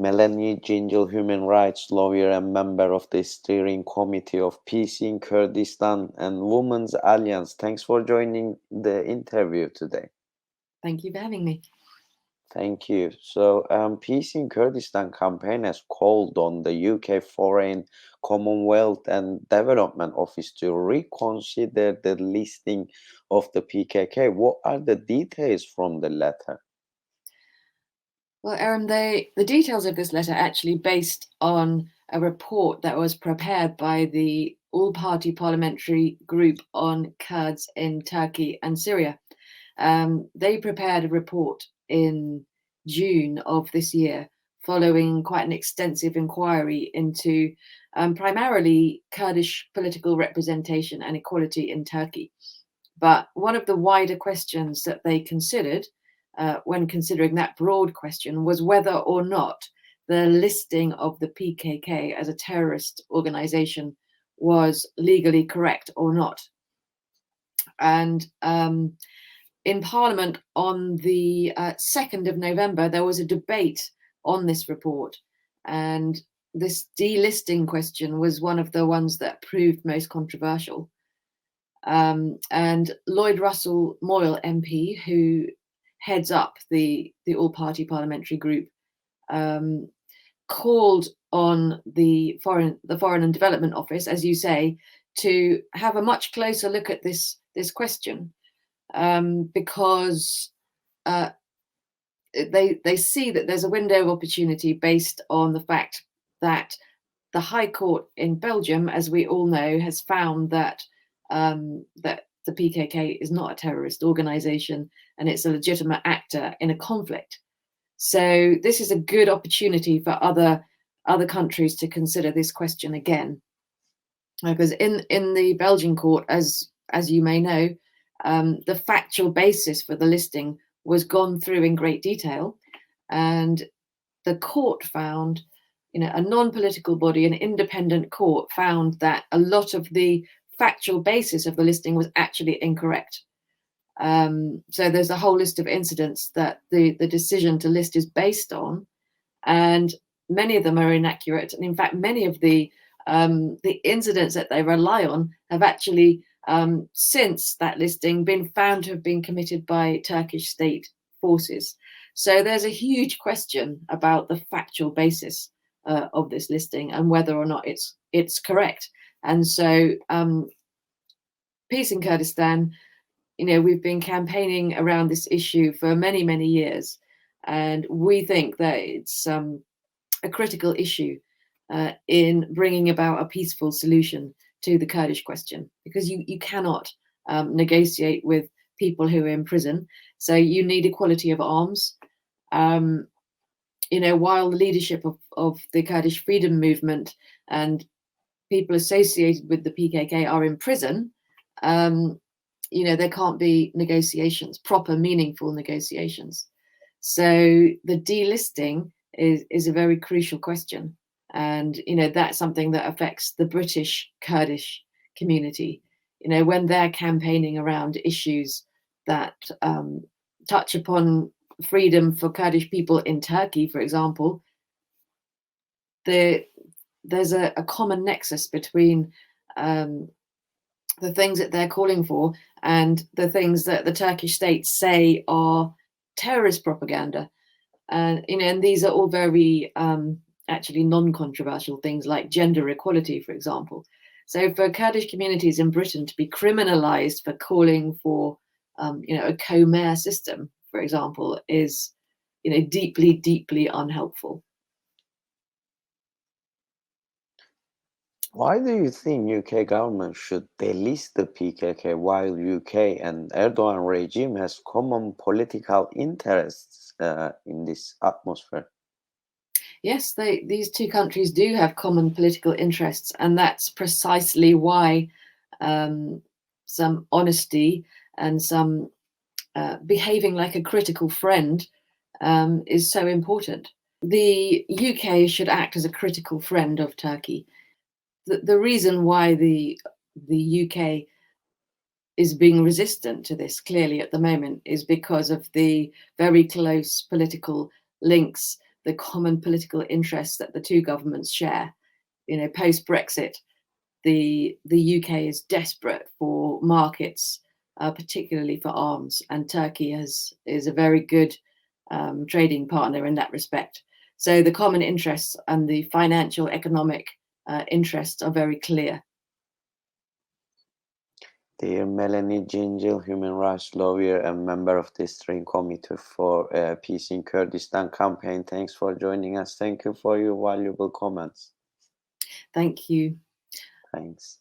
Melanie Gingell, human rights lawyer and member of the steering committee of Peace in Kurdistan and Women's Alliance. Thanks for joining the interview today. Thank you for having me. Thank you. So, Peace in Kurdistan campaign has called on the UK Foreign, Commonwealth and Development Office to reconsider the listing of the PKK. What are the details from the letter? Well, Aaron, the details of this letter are actually based on a report that was prepared by the all-party parliamentary group on Kurds in Turkey and Syria. They prepared a report in June of this year, following quite an extensive inquiry into primarily Kurdish political representation and equality in Turkey. But one of the wider questions that they considered when considering that broad question was whether or not the listing of the PKK as a terrorist organization was legally correct or not. And in Parliament on the 2nd of November, there was a debate on this report. And this delisting question was one of the ones that proved most controversial. And Lloyd Russell Moyle MP, who heads up the all-party parliamentary group, called on the Foreign and Development Office, as you say, to have a much closer look at this question, because they see that there's a window of opportunity based on the fact that the High Court in Belgium, as we all know, has found that that the PKK is not a terrorist organization and it's a legitimate actor in a conflict. So this is a good opportunity for other countries to consider this question again, because in the Belgian court, as you may know, the factual basis for the listing was gone through in great detail, and the court found, a non-political body, an independent court, found that a lot of the factual basis of the listing was actually incorrect. So there's a whole list of incidents that the decision to list is based on, and many of them are inaccurate. And in fact, many of the incidents that they rely on have actually, since that listing, been found to have been committed by Turkish state forces. So there's a huge question about the factual basis of this listing and whether or not it's correct. And so Peace in Kurdistan, we've been campaigning around this issue for many, many years. And we think that it's a critical issue in bringing about a peaceful solution to the Kurdish question, because you cannot negotiate with people who are in prison. So you need equality of arms. While the leadership of the Kurdish freedom movement and people associated with the PKK are in prison, there can't be negotiations, proper, meaningful negotiations. So the delisting is a very crucial question. And, that's something that affects the British Kurdish community, when they're campaigning around issues that touch upon freedom for Kurdish people in Turkey, for example. There's a common nexus between the things that they're calling for and the things that the Turkish state say are terrorist propaganda. And these are all very actually non-controversial things like gender equality, for example. So for Kurdish communities in Britain to be criminalized for calling for a co-mayor system, for example, is deeply, deeply unhelpful. Why do you think UK government should delist the PKK while UK and Erdogan regime has common political interests in this atmosphere? Yes, these two countries do have common political interests, and that's precisely why some honesty and some behaving like a critical friend is so important. The UK should act as a critical friend of Turkey. The reason why the UK is being resistant to this clearly at the moment is because of the very close political links the common political interests that the two governments share. Post-Brexit, the UK is desperate for markets, particularly for arms, and Turkey is a very good trading partner in that respect. So the common interests and the financial, economic interests are very clear. Dear Melanie Gingell, human rights lawyer and member of the Steering Committee for Peace in Kurdistan Campaign, thanks for joining us. Thank you for your valuable comments. Thank you. Thanks.